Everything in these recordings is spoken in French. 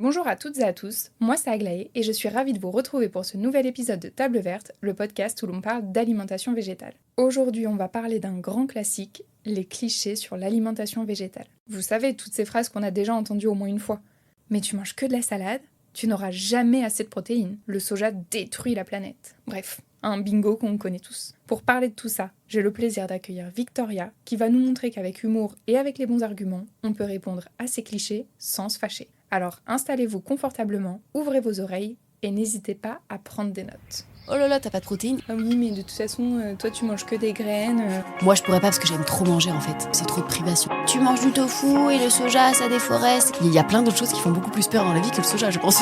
Bonjour à toutes et à tous, moi c'est Aglaé et je suis ravie de vous retrouver pour ce nouvel épisode de Table Verte, le podcast où l'on parle d'alimentation végétale. Aujourd'hui on va parler d'un grand classique, les clichés sur l'alimentation végétale. Vous savez, toutes ces phrases qu'on a déjà entendues au moins une fois. Mais tu manges que de la salade, tu n'auras jamais assez de protéines, le soja détruit la planète. Bref, un bingo qu'on connaît tous. Pour parler de tout ça, j'ai le plaisir d'accueillir Victoria, qui va nous montrer qu'avec humour et avec les bons arguments, on peut répondre à ces clichés sans se fâcher. Alors installez-vous confortablement, ouvrez vos oreilles et n'hésitez pas à prendre des notes. Oh là là, t'as pas de protéines? Ah oui, mais de toute façon, toi tu manges que des graines. Moi je pourrais pas parce que j'aime trop manger en fait, c'est trop de privation. Tu manges du tofu et le soja ça déforeste. Il y a plein d'autres choses qui font beaucoup plus peur dans la vie que le soja je pense.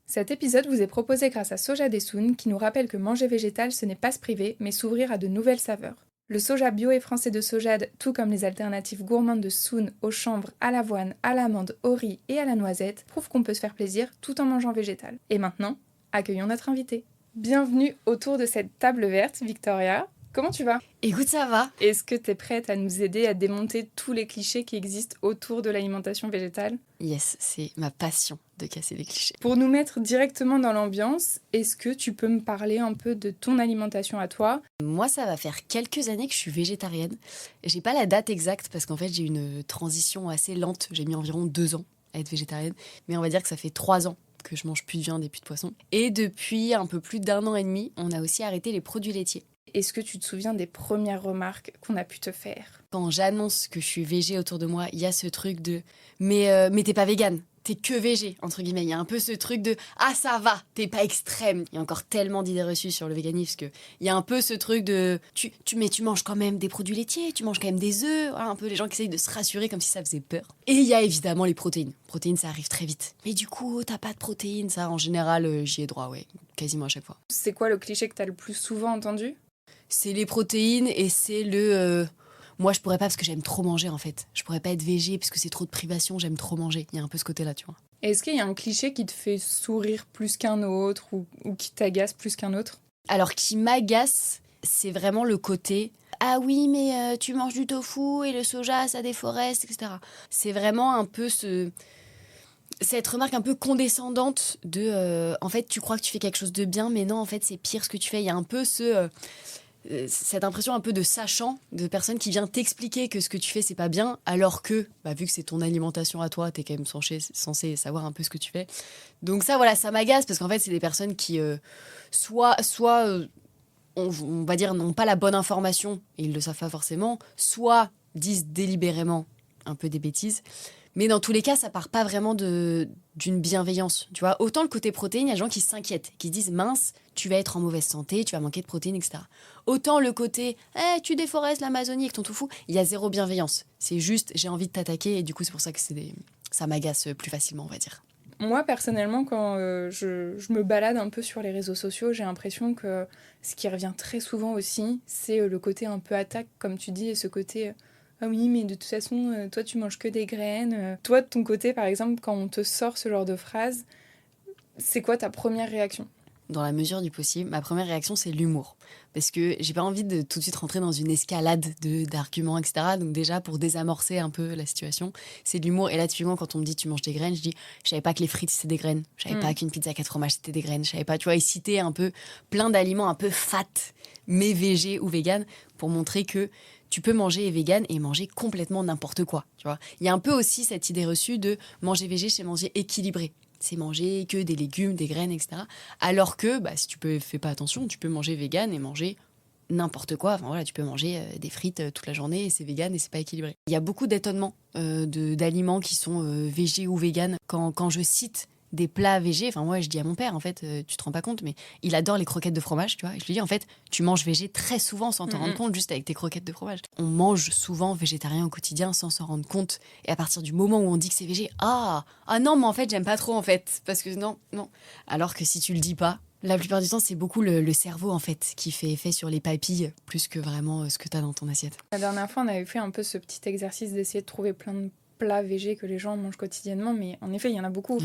Cet épisode vous est proposé grâce à Soja Desun qui nous rappelle que manger végétal ce n'est pas se priver mais s'ouvrir à de nouvelles saveurs. Le soja bio et français de Sojade, tout comme les alternatives gourmandes de Sun au chanvre, à l'avoine, à l'amande, au riz et à la noisette, prouvent qu'on peut se faire plaisir tout en mangeant végétal. Et maintenant, accueillons notre invité. Bienvenue autour de cette table verte, Victoria. Comment tu vas ? Écoute, ça va. Est-ce que tu es prête à nous aider à démonter tous les clichés qui existent autour de l'alimentation végétale ? Yes, c'est ma passion de casser les clichés. Pour nous mettre directement dans l'ambiance, est-ce que tu peux me parler un peu de ton alimentation à toi ? Moi, ça va faire quelques années que je suis végétarienne. J'ai pas la date exacte parce qu'en fait, j'ai une transition assez lente. J'ai mis environ 2 ans à être végétarienne. Mais on va dire que ça fait 3 ans que je mange plus de viande et plus de poisson. Et depuis un peu plus d'1 an et demi, on a aussi arrêté les produits laitiers. Est-ce que tu te souviens des premières remarques qu'on a pu te faire ? Quand j'annonce que je suis végé autour de moi, il y a ce truc de « mais t'es pas végane, t'es que végé », entre guillemets. Il y a un peu ce truc de « ah ça va, t'es pas extrême ». Il y a encore tellement d'idées reçues sur le véganisme que il y a un peu ce truc de mais tu manges quand même des produits laitiers, tu manges quand même des œufs. Voilà, un peu les gens qui essayent de se rassurer comme si ça faisait peur. Et il y a évidemment les protéines. Protéines, ça arrive très vite. Mais du coup, t'as pas de protéines, ça en général, j'y ai droit, ouais, quasiment à chaque fois. C'est quoi le cliché que t'as le plus souvent entendu ? C'est les protéines et c'est moi, je pourrais pas parce que j'aime trop manger, en fait. Je pourrais pas être végé parce que c'est trop de privation, j'aime trop manger. Il y a un peu ce côté-là, tu vois. Est-ce qu'il y a un cliché qui te fait sourire plus qu'un autre ou qui t'agace plus qu'un autre ? Alors, qui m'agace, c'est vraiment le côté « ah oui, mais tu manges du tofu et le soja, ça déforeste, etc. » C'est vraiment un peu cette remarque un peu condescendante de en fait, tu crois que tu fais quelque chose de bien, mais non, en fait, c'est pire ce que tu fais. Il y a un peu cette impression un peu de sachant, de personne qui vient t'expliquer que ce que tu fais, c'est pas bien, alors que, vu que c'est ton alimentation à toi, t'es quand même censé savoir un peu ce que tu fais. Donc ça, voilà, ça m'agace, parce qu'en fait, c'est des personnes qui, soit on va dire, n'ont pas la bonne information, et ils le savent pas forcément, soit disent délibérément un peu des bêtises. Mais dans tous les cas, ça part pas vraiment d'une bienveillance. Tu vois, autant le côté protéines, il y a des gens qui s'inquiètent, qui se disent mince, tu vas être en mauvaise santé, tu vas manquer de protéines, etc. Autant le côté tu déforestes l'Amazonie avec ton tofu, il y a zéro bienveillance. C'est juste j'ai envie de t'attaquer et du coup c'est pour ça que ça m'agace plus facilement, on va dire. Moi, personnellement, quand je me balade un peu sur les réseaux sociaux, j'ai l'impression que ce qui revient très souvent aussi, c'est le côté un peu attaque, comme tu dis, et ce côté ah oui, mais de toute façon, toi, tu manges que des graines. Toi, de ton côté, par exemple, quand on te sort ce genre de phrase, c'est quoi ta première réaction ? Dans la mesure du possible, ma première réaction, c'est l'humour. Parce que j'ai pas envie de tout de suite rentrer dans une escalade d'arguments, etc. Donc déjà, pour désamorcer un peu la situation, c'est de l'humour. Et là, typiquement, quand on me dit tu manges des graines, je dis je savais pas que les frites, c'était des graines. Je savais pas qu'une pizza 4 fromages, c'était des graines. Je savais pas, tu vois, et citer un peu plein d'aliments un peu fat, mais végés ou véganes, pour montrer que tu peux manger vegan et manger complètement n'importe quoi, tu vois. Il y a un peu aussi cette idée reçue de manger végé, c'est manger équilibré. C'est manger que des légumes, des graines, etc. Alors que, si tu fais pas attention, tu peux manger vegan et manger n'importe quoi. Enfin voilà, tu peux manger des frites toute la journée et c'est vegan et c'est pas équilibré. Il y a beaucoup d'étonnements d'aliments qui sont végés ou vegan. Quand je cite des plats végés, enfin moi je dis à mon père, en fait, tu te rends pas compte, mais il adore les croquettes de fromage, tu vois, et je lui dis en fait, tu manges végé très souvent sans t'en rendre compte, juste avec tes croquettes de fromage. On mange souvent végétarien au quotidien sans s'en rendre compte, et à partir du moment où on dit que c'est végé, ah non, mais en fait j'aime pas trop en fait, parce que non, alors que si tu le dis pas, la plupart du temps c'est beaucoup le cerveau en fait qui fait effet sur les papilles, plus que vraiment ce que t'as dans ton assiette. La dernière fois on avait fait un peu ce petit exercice d'essayer de trouver plein de plats végés que les gens mangent quotidiennement, mais en effet il y en a beaucoup.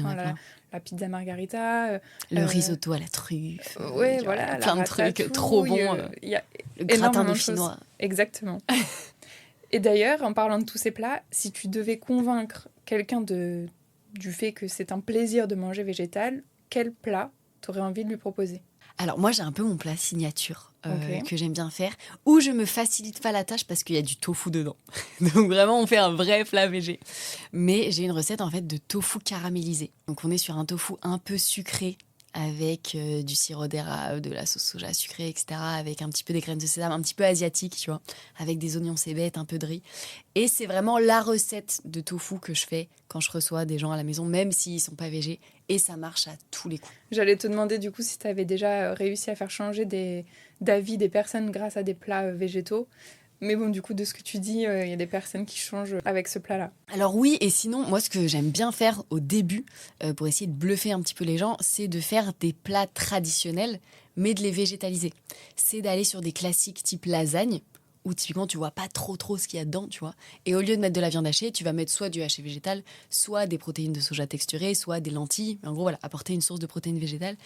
La pizza margarita, le risotto à la truffe, ouais, voilà, plein de trucs trop bons, y a le gratin de chinois. Exactement. Et d'ailleurs, en parlant de tous ces plats, si tu devais convaincre quelqu'un du fait que c'est un plaisir de manger végétal, quel plat t'aurais envie de lui proposer? Alors moi j'ai un peu mon plat signature Ok. que j'aime bien faire, où je me facilite pas la tâche parce qu'il y a du tofu dedans. Donc vraiment on fait un vrai plat végé. Mais j'ai une recette en fait de tofu caramélisé. Donc on est sur un tofu un peu sucré avec du sirop d'érable, de la sauce soja sucrée, etc. Avec un petit peu des graines de sésame, un petit peu asiatique, tu vois, avec des oignons cébettes, un peu de riz. Et c'est vraiment la recette de tofu que je fais quand je reçois des gens à la maison, même s'ils sont pas végés. Et ça marche à tous les coups. J'allais te demander du coup si tu avais déjà réussi à faire changer d'avis des personnes grâce à des plats végétaux. Mais bon, du coup, de ce que tu dis, il y a des personnes qui changent avec ce plat-là. Alors oui, et sinon, moi, ce que j'aime bien faire au début, pour essayer de bluffer un petit peu les gens, c'est de faire des plats traditionnels, mais de les végétaliser. C'est d'aller sur des classiques type lasagne, où typiquement, tu vois pas trop ce qu'il y a dedans, tu vois. Et au lieu de mettre de la viande hachée, tu vas mettre soit du haché végétal, soit des protéines de soja texturées, soit des lentilles. En gros, voilà, apporter une source de protéines végétales.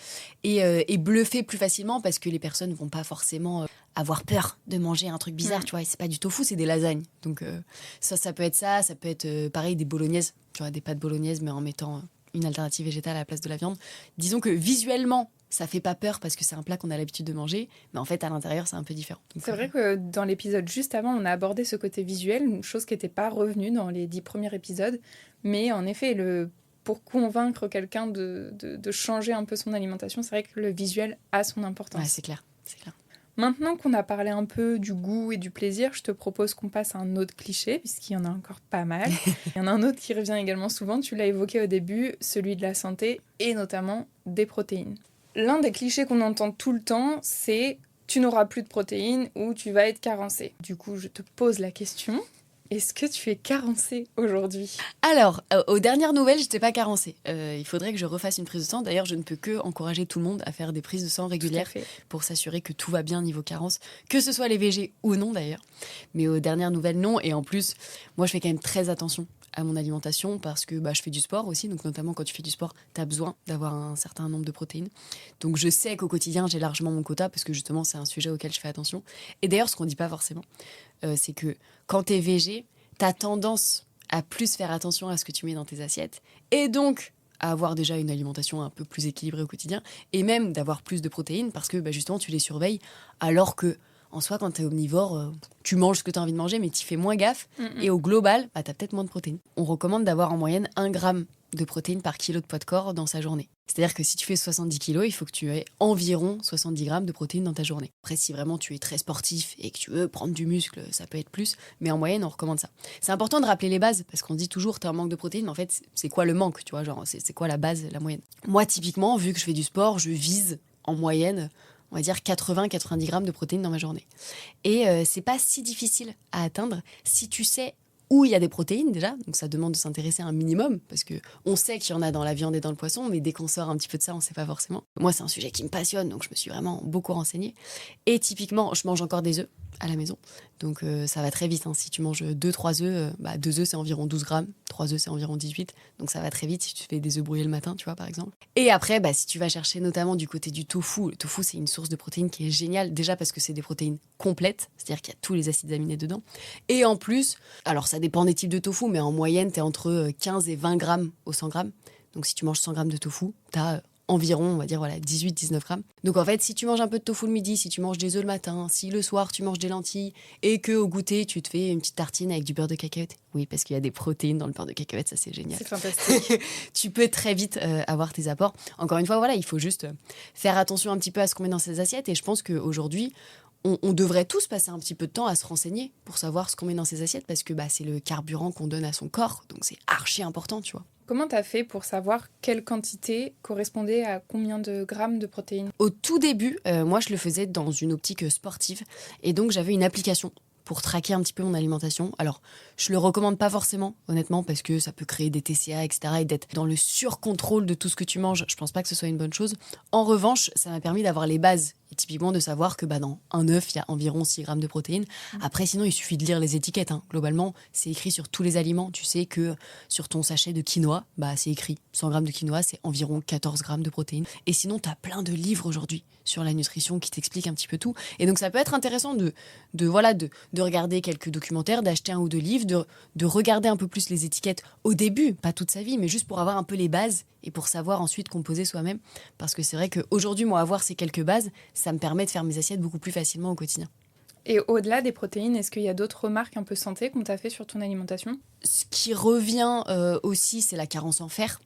Et bluffer plus facilement, parce que les personnes vont pas forcément avoir peur de manger un truc bizarre, tu vois. Et c'est pas du tofu, c'est des lasagnes. Donc ça peut être ça peut être pareil, des bolognaises, tu vois, des pâtes bolognaises, mais en mettant une alternative végétale à la place de la viande. Disons que visuellement, ça fait pas peur parce que c'est un plat qu'on a l'habitude de manger, mais en fait, à l'intérieur, c'est un peu différent. Donc, C'est vrai que dans l'épisode juste avant, on a abordé ce côté visuel, une chose qui n'était pas revenue dans les 10 premiers épisodes. Mais en effet, pour convaincre quelqu'un de changer un peu son alimentation, c'est vrai que le visuel a son importance. ouais, c'est clair. Maintenant qu'on a parlé un peu du goût et du plaisir, je te propose qu'on passe à un autre cliché, puisqu'il y en a encore pas mal. Il y en a un autre qui revient également souvent, tu l'as évoqué au début, celui de la santé et notamment des protéines. L'un des clichés qu'on entend tout le temps, c'est « tu n'auras plus de protéines » ou « tu vas être carencé ». Du coup, je te pose la question, est-ce que tu es carencé aujourd'hui ? Alors, aux dernières nouvelles, j'étais pas carencée. Il faudrait que je refasse une prise de sang. D'ailleurs, je ne peux que encourager tout le monde à faire des prises de sang régulières pour s'assurer que tout va bien niveau carence, que ce soit les végés ou non d'ailleurs. Mais aux dernières nouvelles, non. Et en plus, moi, je fais quand même très attention à mon alimentation parce que je fais du sport aussi. Donc, notamment, quand tu fais du sport, tu as besoin d'avoir un certain nombre de protéines. Donc, je sais qu'au quotidien, j'ai largement mon quota parce que justement, c'est un sujet auquel je fais attention. Et d'ailleurs, ce qu'on dit pas forcément, c'est que quand tu es végé, tu as tendance à plus faire attention à ce que tu mets dans tes assiettes et donc à avoir déjà une alimentation un peu plus équilibrée au quotidien et même d'avoir plus de protéines parce que justement tu les surveilles alors que en soi quand tu es omnivore tu manges ce que tu as envie de manger mais tu fais moins gaffe et au global tu as peut-être moins de protéines. On recommande d'avoir en moyenne 1 gramme de protéines par kilo de poids de corps dans sa journée. C'est-à-dire que si tu fais 70 kilos, il faut que tu aies environ 70 grammes de protéines dans ta journée. Après, si vraiment tu es très sportif et que tu veux prendre du muscle, ça peut être plus, mais en moyenne, on recommande ça. C'est important de rappeler les bases, parce qu'on dit toujours, t'as un manque de protéines, mais en fait, c'est quoi le manque, tu vois, genre, c'est quoi la base, la moyenne. Moi, typiquement, vu que je fais du sport, je vise en moyenne, on va dire 80-90 grammes de protéines dans ma journée. Et c'est pas si difficile à atteindre si tu sais où il y a des protéines déjà, donc ça demande de s'intéresser à un minimum, parce que on sait qu'il y en a dans la viande et dans le poisson, mais dès qu'on sort un petit peu de ça, on sait pas forcément. Moi, c'est un sujet qui me passionne, donc je me suis vraiment beaucoup renseignée. Et typiquement, je mange encore des œufs à la maison, donc ça va très vite. Hein. Si tu manges 2-3 œufs, 2 œufs c'est environ 12 grammes, 3 œufs c'est environ 18, donc ça va très vite si tu fais des œufs brouillés le matin, tu vois, par exemple. Et après, si tu vas chercher notamment du côté du tofu, le tofu c'est une source de protéines qui est géniale, déjà parce que c'est des protéines complètes, c'est-à-dire qu'il y a tous les acides aminés dedans, et en plus, alors ça dépend des types de tofu, mais en moyenne, tu es entre 15 et 20 grammes au 100 grammes. Donc si tu manges 100 grammes de tofu, tu as environ, on va dire, 18-19 grammes. Donc en fait, si tu manges un peu de tofu le midi, si tu manges des œufs le matin, si le soir tu manges des lentilles et qu'au goûter, tu te fais une petite tartine avec du beurre de cacahuète. Oui, parce qu'il y a des protéines dans le beurre de cacahuète, ça c'est génial. C'est fantastique. Tu peux très vite avoir tes apports. Encore une fois, voilà, il faut juste faire attention un petit peu à ce qu'on met dans ses assiettes. Et je pense qu'aujourd'hui, on devrait tous passer un petit peu de temps à se renseigner pour savoir ce qu'on met dans ses assiettes parce que c'est le carburant qu'on donne à son corps. Donc c'est archi important, tu vois. Comment t'as fait pour savoir quelle quantité correspondait à combien de grammes de protéines ? Au tout début, moi je le faisais dans une optique sportive et donc j'avais une application pour traquer un petit peu mon alimentation. Alors, je le recommande pas forcément, honnêtement, parce que ça peut créer des TCA, etc. et d'être dans le surcontrôle de tout ce que tu manges. Je pense pas que ce soit une bonne chose. En revanche, ça m'a permis d'avoir les bases Et typiquement de savoir que dans un œuf, il y a environ 6 grammes de protéines. Après, sinon, il suffit de lire les étiquettes. Globalement, c'est écrit sur tous les aliments. Tu sais que sur ton sachet de quinoa, c'est écrit 100 grammes de quinoa, c'est environ 14 grammes de protéines. Et sinon, tu as plein de livres aujourd'hui sur la nutrition qui t'expliquent un petit peu tout. Et donc, ça peut être intéressant de regarder quelques documentaires, d'acheter 1 ou 2 livres, de regarder un peu plus les étiquettes au début, pas toute sa vie, mais juste pour avoir un peu les bases et pour savoir ensuite composer soi-même. Parce que c'est vrai qu'aujourd'hui, moi, avoir ces quelques bases, ça me permet de faire mes assiettes beaucoup plus facilement au quotidien. Et au-delà des protéines, est-ce qu'il y a d'autres remarques un peu santé qu'on t'a fait sur ton alimentation ? Ce qui revient aussi, c'est la carence en fer.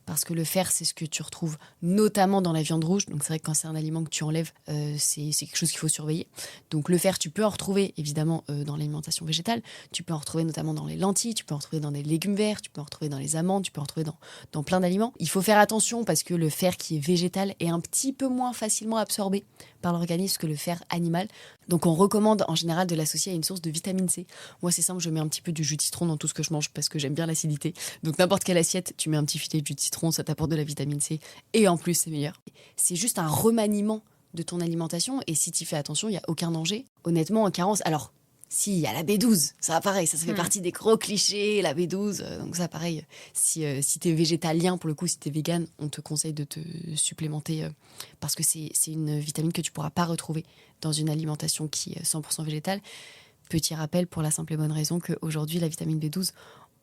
Parce que le fer, c'est ce que tu retrouves notamment dans la viande rouge. Donc c'est vrai que quand c'est un aliment que tu enlèves, c'est quelque chose qu'il faut surveiller. Donc le fer, tu peux en retrouver évidemment dans l'alimentation végétale. Tu peux en retrouver notamment dans les lentilles, tu peux en retrouver dans les légumes verts, tu peux en retrouver dans les amandes, tu peux en retrouver dans plein d'aliments. Il faut faire attention parce que le fer qui est végétal est un petit peu moins facilement absorbé par l'organisme que le fer animal. Donc on recommande en général de l'associer à une source de vitamine C. Moi c'est simple, je mets un petit peu de jus de citron dans tout ce que je mange parce que j'aime bien l'acidité. Donc n'importe quelle assiette, tu mets un petit filet de jus de citron, ça t'apporte de la vitamine C et en plus c'est meilleur. C'est juste un remaniement de ton alimentation et si tu fais attention, il n'y a aucun danger. Honnêtement, en carence, alors si, il y a la B12, ça va pareil, ça fait partie des gros clichés, la B12, donc ça pareil, si t'es végétalien, pour le coup, si t'es vegan, on te conseille de te supplémenter parce que c'est une vitamine que tu pourras pas retrouver dans une alimentation qui est 100% végétale. Petit rappel pour la simple et bonne raison qu'aujourd'hui, la vitamine B12,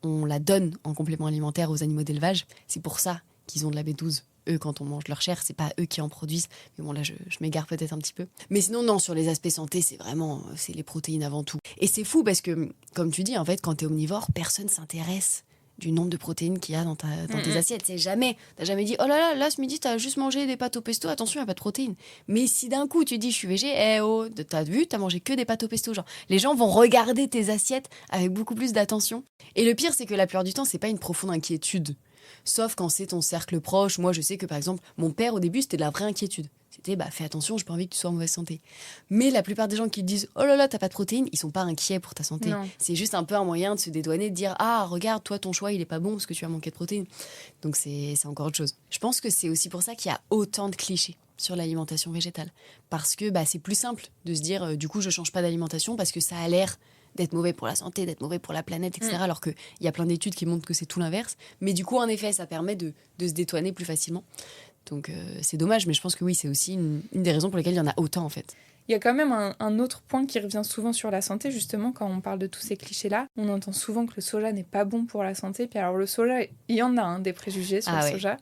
on la donne en complément alimentaire aux animaux d'élevage, c'est pour ça qu'ils ont de la B12. Eux, quand on mange leur chair, c'est pas eux qui en produisent. Mais bon, là, je m'égare peut-être un petit peu. Mais sinon, non, sur les aspects santé, c'est les protéines avant tout. Et c'est fou parce que, comme tu dis, en fait, quand t'es omnivore, personne s'intéresse du nombre de protéines qu'il y a dans tes assiettes. T'as jamais dit, oh là, ce midi, t'as juste mangé des pâtes au pesto, attention, il n'y a pas de protéines. Mais si d'un coup, tu dis, je suis végé, t'as vu, t'as mangé que des pâtes au pesto. Genre, les gens vont regarder tes assiettes avec beaucoup plus d'attention. Et le pire, c'est que la plupart du temps, c'est pas une profonde inquiétude. Sauf quand c'est ton cercle proche. Moi, je sais que, par exemple, mon père, au début, c'était de la vraie inquiétude. C'était, fais attention, j'ai pas envie que tu sois en mauvaise santé. Mais la plupart des gens qui te disent, oh là là, t'as pas de protéines, ils sont pas inquiets pour ta santé. Non. C'est juste un peu un moyen de se dédouaner, de dire, ah, regarde, toi, ton choix, il est pas bon parce que tu as manqué de protéines. Donc, c'est encore autre chose. Je pense que c'est aussi pour ça qu'il y a autant de clichés sur l'alimentation végétale. Parce que c'est plus simple de se dire, du coup, je change pas d'alimentation parce que ça a l'air d'être mauvais pour la santé, d'être mauvais pour la planète, etc. Alors qu'il y a plein d'études qui montrent que c'est tout l'inverse. Mais du coup, en effet, ça permet de se dédouaner plus facilement. Donc c'est dommage, mais je pense que oui, c'est aussi une des raisons pour lesquelles il y en a autant, en fait. Il y a quand même un autre point qui revient souvent sur la santé, justement, quand on parle de tous ces clichés-là. On entend souvent que le soja n'est pas bon pour la santé. Puis alors, le soja, il y en a des préjugés sur le soja.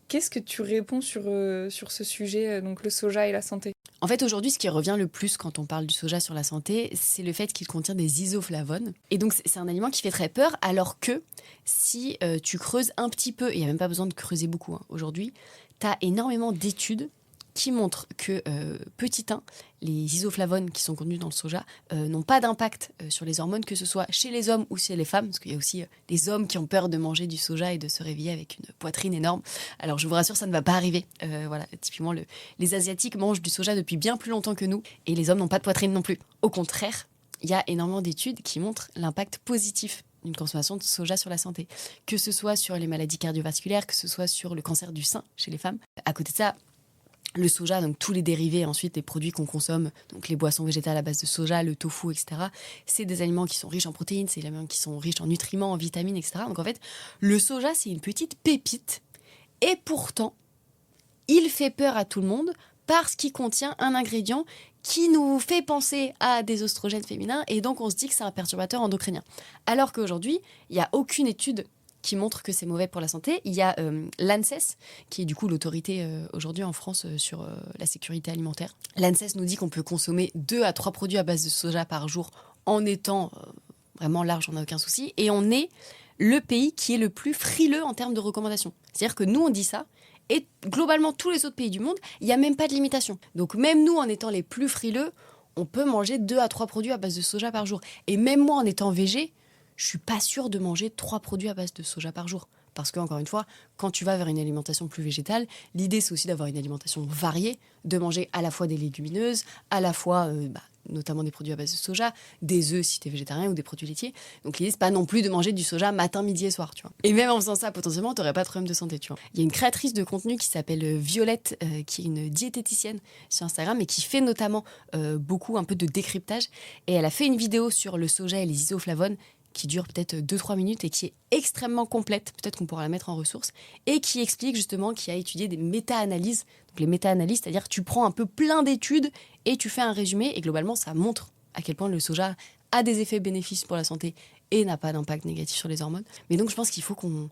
Qu'est-ce que tu réponds sur ce sujet, donc le soja et la santé ? En fait, aujourd'hui, ce qui revient le plus quand on parle du soja sur la santé, c'est le fait qu'il contient des isoflavones. Et donc, c'est un aliment qui fait très peur, alors que si tu creuses un petit peu, et il n'y a même pas besoin de creuser beaucoup aujourd'hui, tu as énormément d'études qui montrent que, petit 1, les isoflavones qui sont contenus dans le soja n'ont pas d'impact sur les hormones, que ce soit chez les hommes ou chez les femmes, parce qu'il y a aussi des hommes qui ont peur de manger du soja et de se réveiller avec une poitrine énorme. Alors je vous rassure, ça ne va pas arriver. Voilà, typiquement, les Asiatiques mangent du soja depuis bien plus longtemps que nous, et les hommes n'ont pas de poitrine non plus. Au contraire, il y a énormément d'études qui montrent l'impact positif d'une consommation de soja sur la santé, que ce soit sur les maladies cardiovasculaires, que ce soit sur le cancer du sein chez les femmes. À côté de ça, le soja, donc tous les dérivés, ensuite les produits qu'on consomme, donc les boissons végétales à base de soja, le tofu, etc., c'est des aliments qui sont riches en protéines, c'est des aliments qui sont riches en nutriments, en vitamines, etc. Donc en fait, le soja, c'est une petite pépite. Et pourtant, il fait peur à tout le monde parce qu'il contient un ingrédient qui nous fait penser à des oestrogènes féminins et donc on se dit que c'est un perturbateur endocrinien. Alors qu'aujourd'hui, il n'y a aucune étude qui montre que c'est mauvais pour la santé. Il y a l'ANSES, qui est du coup l'autorité aujourd'hui en France sur la sécurité alimentaire. L'ANSES nous dit qu'on peut consommer 2 à 3 produits à base de soja par jour en étant vraiment large, on n'a aucun souci. Et on est le pays qui est le plus frileux en termes de recommandations. C'est-à-dire que nous, on dit ça, et globalement, tous les autres pays du monde, il n'y a même pas de limitation. Donc même nous, en étant les plus frileux, on peut manger 2 à 3 produits à base de soja par jour. Et même moi, en étant végé, je suis pas sûre de manger 3 produits à base de soja par jour. Parce que, encore une fois, quand tu vas vers une alimentation plus végétale, l'idée, c'est aussi d'avoir une alimentation variée, de manger à la fois des légumineuses, à la fois notamment des produits à base de soja, des œufs si t'es végétarien ou des produits laitiers. Donc l'idée, c'est pas non plus de manger du soja matin, midi et soir, tu vois. Et même en faisant ça, potentiellement, t'aurais pas de problème de santé, tu vois. Il y a une créatrice de contenu qui s'appelle Violette, qui est une diététicienne sur Instagram et qui fait notamment beaucoup un peu de décryptage. Et elle a fait une vidéo sur le soja et les isoflavones qui dure peut-être 2-3 minutes et qui est extrêmement complète, peut-être qu'on pourra la mettre en ressources, et qui explique justement, qui a étudié des méta-analyses. Donc les méta-analyses, c'est-à-dire que tu prends un peu plein d'études et tu fais un résumé, et globalement, ça montre à quel point le soja a des effets bénéfiques pour la santé et n'a pas d'impact négatif sur les hormones. Mais donc je pense qu'il faut qu'on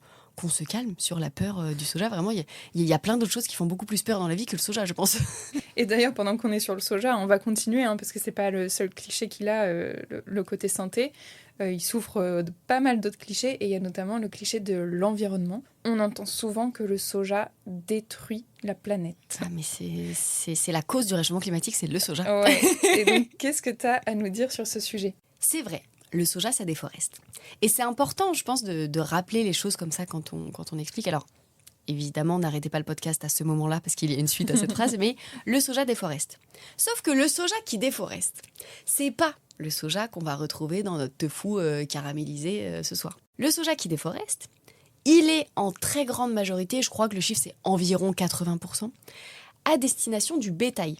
se calme sur la peur du soja. Vraiment, il y a plein d'autres choses qui font beaucoup plus peur dans la vie que le soja, je pense. Et d'ailleurs, pendant qu'on est sur le soja, on va continuer, parce que c'est pas le seul cliché qu'il a, le côté santé. Il souffre de pas mal d'autres clichés, et il y a notamment le cliché de l'environnement. On entend souvent que le soja détruit la planète. Ah, mais c'est la cause du réchauffement climatique, c'est le soja. Ouais. Et donc, qu'est-ce que tu as à nous dire sur ce sujet ? C'est vrai. Le soja, ça déforeste. Et c'est important, je pense, de rappeler les choses comme ça quand on explique. Alors, évidemment, n'arrêtez pas le podcast à ce moment-là parce qu'il y a une suite à cette phrase, mais le soja déforeste. Sauf que le soja qui déforeste, c'est pas le soja qu'on va retrouver dans notre tofu caramélisé ce soir. Le soja qui déforeste, il est en très grande majorité, je crois que le chiffre c'est environ 80%, à destination du bétail.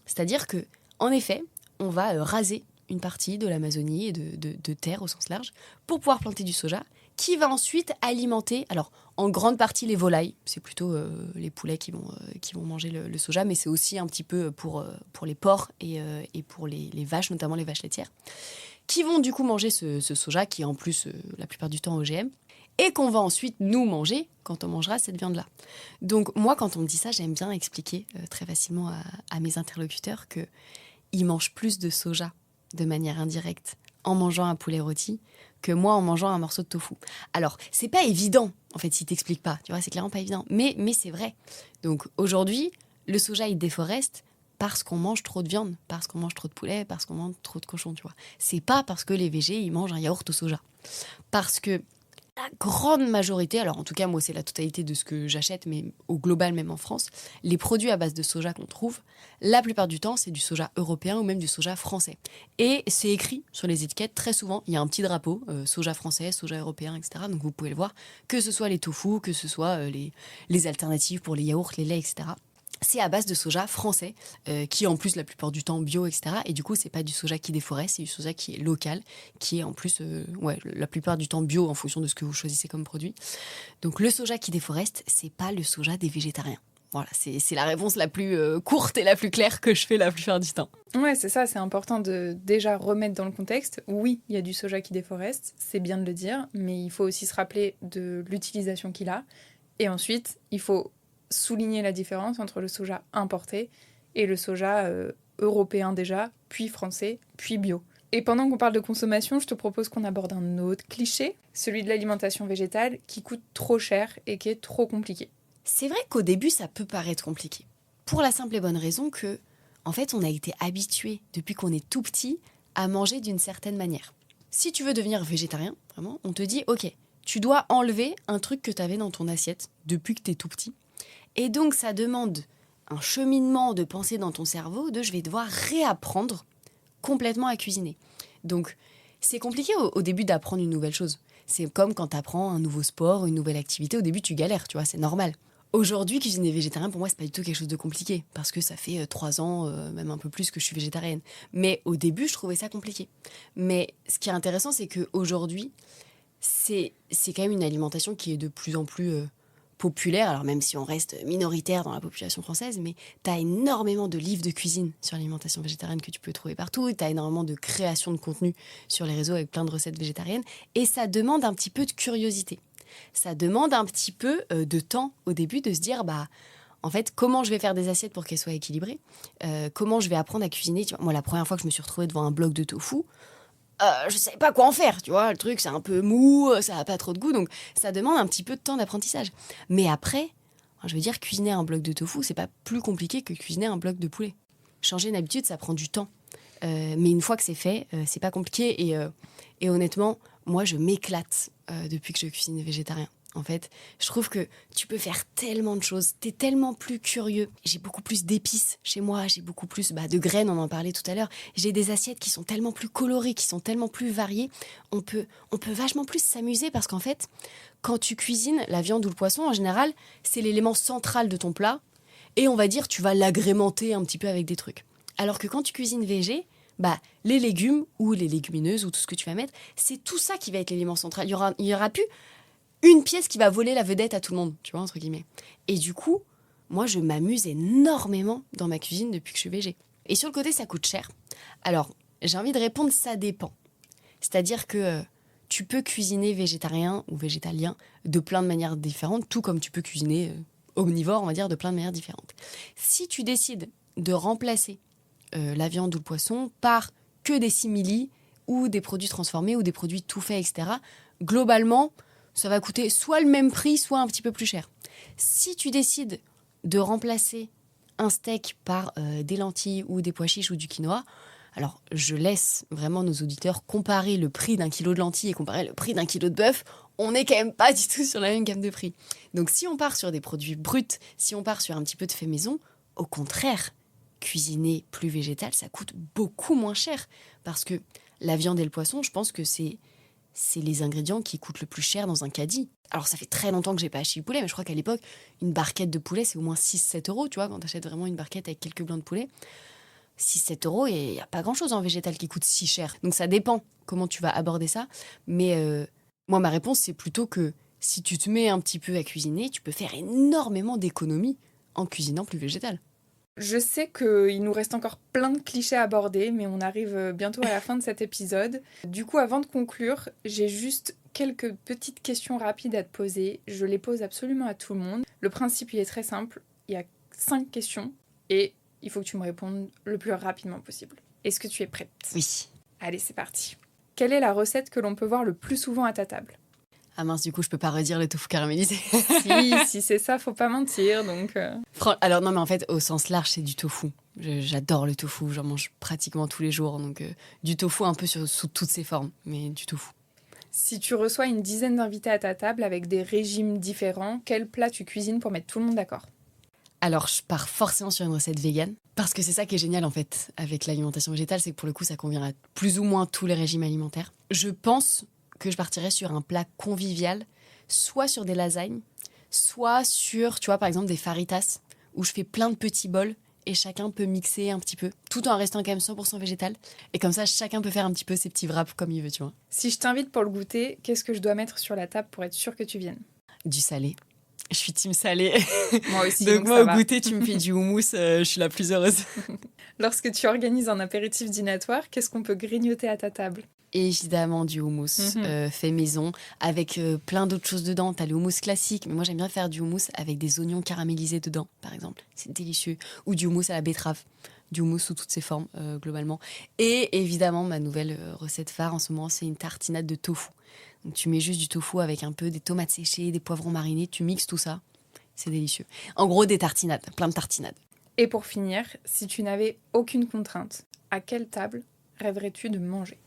C'est-à-dire que, en effet, on va raser une partie de l'Amazonie et de terre au sens large pour pouvoir planter du soja qui va ensuite alimenter, alors en grande partie les volailles, c'est plutôt les poulets qui vont manger le soja, mais c'est aussi un petit peu pour les porcs et pour les vaches, notamment les vaches laitières, qui vont du coup manger ce soja qui est en plus la plupart du temps OGM, et qu'on va ensuite nous manger quand on mangera cette viande-là. Donc moi, quand on me dit ça, j'aime bien expliquer très facilement à mes interlocuteurs qu'ils mangent plus de soja de manière indirecte en mangeant un poulet rôti que moi en mangeant un morceau de tofu. Alors, c'est pas évident, en fait, si t'expliques pas. Tu vois, c'est clairement pas évident. Mais c'est vrai. Donc, aujourd'hui, le soja, il déforeste parce qu'on mange trop de viande, parce qu'on mange trop de poulet, parce qu'on mange trop de cochon, tu vois. C'est pas parce que les végés, ils mangent un yaourt au soja. Parce que la grande majorité, alors en tout cas moi c'est la totalité de ce que j'achète, mais au global même en France, les produits à base de soja qu'on trouve, la plupart du temps c'est du soja européen ou même du soja français. Et c'est écrit sur les étiquettes, très souvent il y a un petit drapeau, soja français, soja européen, etc. Donc vous pouvez le voir, que ce soit les tofu, que ce soit les alternatives pour les yaourts, les laits, etc. C'est à base de soja français, qui est en plus la plupart du temps bio, etc. Et du coup, c'est pas du soja qui déforeste, c'est du soja qui est local, qui est en plus, la plupart du temps bio en fonction de ce que vous choisissez comme produit. Donc le soja qui déforeste, c'est pas le soja des végétariens. Voilà, c'est la réponse la plus courte et la plus claire que je fais la plupart du temps. Ouais, c'est ça, c'est important de déjà remettre dans le contexte. Oui, il y a du soja qui déforeste, c'est bien de le dire, mais il faut aussi se rappeler de l'utilisation qu'il a. Et ensuite, il faut souligner la différence entre le soja importé et le soja européen déjà, puis français, puis bio. Et pendant qu'on parle de consommation, je te propose qu'on aborde un autre cliché, celui de l'alimentation végétale qui coûte trop cher et qui est trop compliqué. C'est vrai qu'au début, ça peut paraître compliqué. Pour la simple et bonne raison que, en fait, on a été habitué depuis qu'on est tout petit à manger d'une certaine manière. Si tu veux devenir végétarien, vraiment, on te dit, ok, tu dois enlever un truc que tu avais dans ton assiette depuis que tu es tout petit. Et donc, ça demande un cheminement de pensée dans ton cerveau de je vais devoir réapprendre complètement à cuisiner. Donc, c'est compliqué au début d'apprendre une nouvelle chose. C'est comme quand tu apprends un nouveau sport, une nouvelle activité. Au début, tu galères, tu vois, c'est normal. Aujourd'hui, cuisiner végétarien, pour moi, c'est pas du tout quelque chose de compliqué. Parce que ça fait 3 ans, même un peu plus, que je suis végétarienne. Mais au début, je trouvais ça compliqué. Mais ce qui est intéressant, c'est qu'aujourd'hui, c'est quand même une alimentation qui est de plus en plus populaire, alors même si on reste minoritaire dans la population française, mais tu as énormément de livres de cuisine sur l'alimentation végétarienne que tu peux trouver partout, tu as énormément de création de contenu sur les réseaux avec plein de recettes végétariennes, et ça demande un petit peu de curiosité. Ça demande un petit peu de temps au début de se dire, en fait, comment je vais faire des assiettes pour qu'elles soient équilibrées, comment je vais apprendre à cuisiner. Tu vois, moi, la première fois que je me suis retrouvée devant un bloc de tofu, je savais pas quoi en faire, tu vois, le truc c'est un peu mou, ça a pas trop de goût, donc ça demande un petit peu de temps d'apprentissage. Mais après, je veux dire, cuisiner un bloc de tofu, c'est pas plus compliqué que cuisiner un bloc de poulet. Changer une habitude, ça prend du temps. Mais une fois que c'est fait, c'est pas compliqué, et honnêtement, moi je m'éclate depuis que je cuisine végétarien. En fait, je trouve que tu peux faire tellement de choses, t'es tellement plus curieux. J'ai beaucoup plus d'épices chez moi, j'ai beaucoup plus de graines, on en parlait tout à l'heure. J'ai des assiettes qui sont tellement plus colorées, qui sont tellement plus variées. On peut vachement plus s'amuser parce qu'en fait, quand tu cuisines la viande ou le poisson, en général, c'est l'élément central de ton plat. Et on va dire, tu vas l'agrémenter un petit peu avec des trucs. Alors que quand tu cuisines végé, les légumes ou les légumineuses ou tout ce que tu vas mettre, c'est tout ça qui va être l'élément central. Il y aura plus une pièce qui va voler la vedette à tout le monde, tu vois, entre guillemets. Et du coup, moi, je m'amuse énormément dans ma cuisine depuis que je suis végé. Et sur le côté, ça coûte cher. Alors, j'ai envie de répondre, ça dépend. C'est-à-dire que tu peux cuisiner végétarien ou végétalien de plein de manières différentes, tout comme tu peux cuisiner omnivore, on va dire, de plein de manières différentes. Si tu décides de remplacer la viande ou le poisson par que des simili ou des produits transformés ou des produits tout faits, etc., globalement, ça va coûter soit le même prix, soit un petit peu plus cher. Si tu décides de remplacer un steak par des lentilles ou des pois chiches ou du quinoa, alors je laisse vraiment nos auditeurs comparer le prix d'un kilo de lentilles et comparer le prix d'un kilo de bœuf. On n'est quand même pas du tout sur la même gamme de prix. Donc si on part sur des produits bruts, si on part sur un petit peu de fait maison, au contraire, cuisiner plus végétal, ça coûte beaucoup moins cher. Parce que la viande et le poisson, je pense que c'est les ingrédients qui coûtent le plus cher dans un caddie. Alors ça fait très longtemps que j'ai pas acheté du poulet, mais je crois qu'à l'époque, une barquette de poulet, c'est au moins 6-7 euros, tu vois, quand tu achètes vraiment une barquette avec quelques blancs de poulet. 6-7 euros, et il n'y a pas grand-chose en végétal qui coûte si cher. Donc ça dépend comment tu vas aborder ça. Mais moi, ma réponse, c'est plutôt que si tu te mets un petit peu à cuisiner, tu peux faire énormément d'économies en cuisinant plus végétal. Je sais qu'il nous reste encore plein de clichés à aborder, mais on arrive bientôt à la fin de cet épisode. Du coup, avant de conclure, j'ai juste quelques petites questions rapides à te poser. Je les pose absolument à tout le monde. Le principe, il est très simple. Il y a 5 questions et il faut que tu me répondes le plus rapidement possible. Est-ce que tu es prête ? Oui. Allez, c'est parti. Quelle est la recette que l'on peut voir le plus souvent à ta table ? Ah mince, du coup, je peux pas redire le tofu caramélisé. Si c'est ça, faut pas mentir, donc... Alors non, mais en fait, au sens large, c'est du tofu. J'adore le tofu, j'en mange pratiquement tous les jours. Donc du tofu un peu sous toutes ses formes, mais du tofu. Si tu reçois une dizaine d'invités à ta table avec des régimes différents, quel plat tu cuisines pour mettre tout le monde d'accord ? Alors, je pars forcément sur une recette végane, parce que c'est ça qui est génial, en fait, avec l'alimentation végétale, c'est que pour le coup, ça convient à plus ou moins tous les régimes alimentaires. Je pense que je partirais sur un plat convivial, soit sur des lasagnes, soit sur, tu vois, par exemple, des faritas, où je fais plein de petits bols, et chacun peut mixer un petit peu, tout en restant quand même 100% végétal. Et comme ça, chacun peut faire un petit peu ses petits wraps comme il veut, tu vois. Si je t'invite pour le goûter, qu'est-ce que je dois mettre sur la table pour être sûre que tu viennes ? Du salé. Je suis team salé. Moi aussi, donc moi, ça au va. goûter, tu me fais du houmous, je suis la plus heureuse. Lorsque tu organises un apéritif dînatoire, qu'est-ce qu'on peut grignoter à ta table ? Évidemment du houmous fait maison, avec plein d'autres choses dedans. T'as le houmous classique, mais moi j'aime bien faire du houmous avec des oignons caramélisés dedans, par exemple. C'est délicieux. Ou du houmous à la betterave. Du houmous sous toutes ses formes, globalement. Et évidemment, ma nouvelle recette phare en ce moment, c'est une tartinade de tofu. Donc tu mets juste du tofu avec un peu des tomates séchées, des poivrons marinés, tu mixes tout ça. C'est délicieux. En gros, des tartinades, plein de tartinades. Et pour finir, si tu n'avais aucune contrainte, à quelle table rêverais-tu de manger ?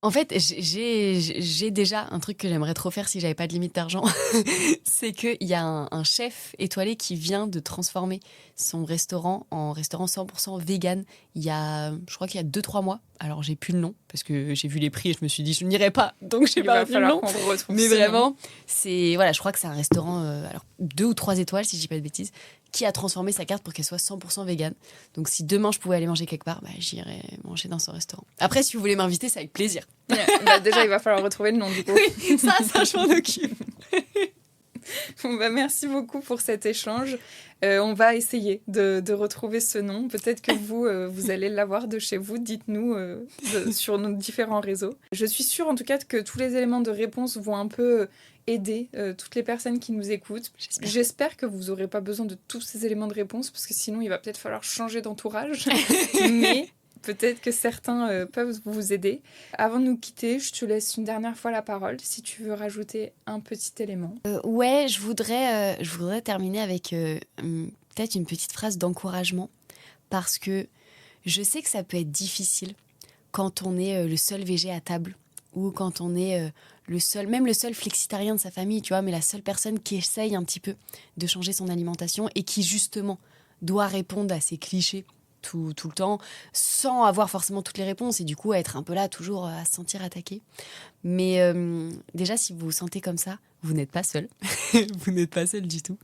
En fait, j'ai déjà un truc que j'aimerais trop faire si j'avais pas de limite d'argent. C'est qu'il y a un chef étoilé qui vient de transformer son restaurant en restaurant 100% vegan je crois qu'il y a 2-3 mois. Alors, j'ai plus le nom parce que j'ai vu les prix et je me suis dit je n'irai pas. Donc, j'ai pas retenu le nom. Mais vraiment, je crois que c'est un restaurant 2 ou 3 étoiles si je dis pas de bêtises, qui a transformé sa carte pour qu'elle soit 100% vegan. Donc si demain je pouvais aller manger quelque part, j'irais manger dans ce restaurant. Après, si vous voulez m'inviter, c'est avec plaisir. Déjà, il va falloir retrouver le nom du coup. Oui, ça je m'en occupe. Bon, merci beaucoup pour cet échange. On va essayer de retrouver ce nom. Peut-être que vous allez l'avoir de chez vous. Dites-nous sur nos différents réseaux. Je suis sûre en tout cas que tous les éléments de réponse vont un peu aider toutes les personnes qui nous écoutent. J'espère que vous n'aurez pas besoin de tous ces éléments de réponse parce que sinon il va peut-être falloir changer d'entourage. Mais peut-être que certains peuvent vous aider. Avant de nous quitter, je te laisse une dernière fois la parole si tu veux rajouter un petit élément. Ouais, je voudrais terminer avec peut-être une petite phrase d'encouragement parce que je sais que ça peut être difficile quand on est le seul végé à table ou quand on est même le seul flexitarien de sa famille, tu vois, mais la seule personne qui essaye un petit peu de changer son alimentation et qui justement doit répondre à ces clichés tout le temps, sans avoir forcément toutes les réponses et du coup être un peu là, toujours à se sentir attaqué. Mais déjà, si vous vous sentez comme ça, vous n'êtes pas seul. Vous n'êtes pas seul du tout.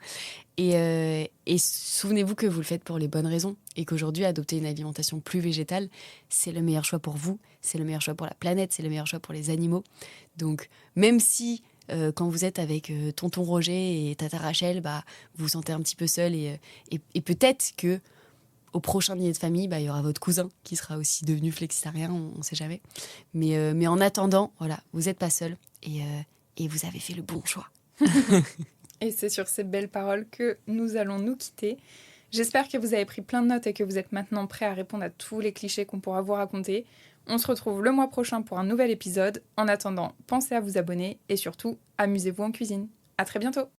Et souvenez-vous que vous le faites pour les bonnes raisons et qu'aujourd'hui, adopter une alimentation plus végétale, c'est le meilleur choix pour vous, c'est le meilleur choix pour la planète, c'est le meilleur choix pour les animaux. Donc, même si quand vous êtes avec tonton Roger et tata Rachel, vous vous sentez un petit peu seul et peut-être que au prochain dîner de famille, il y aura votre cousin qui sera aussi devenu flexitarien, on ne sait jamais. Mais en attendant, voilà, vous n'êtes pas seul et vous avez fait le bon choix. Et c'est sur ces belles paroles que nous allons nous quitter. J'espère que vous avez pris plein de notes et que vous êtes maintenant prêts à répondre à tous les clichés qu'on pourra vous raconter. On se retrouve le mois prochain pour un nouvel épisode. En attendant, pensez à vous abonner et surtout, amusez-vous en cuisine. À très bientôt!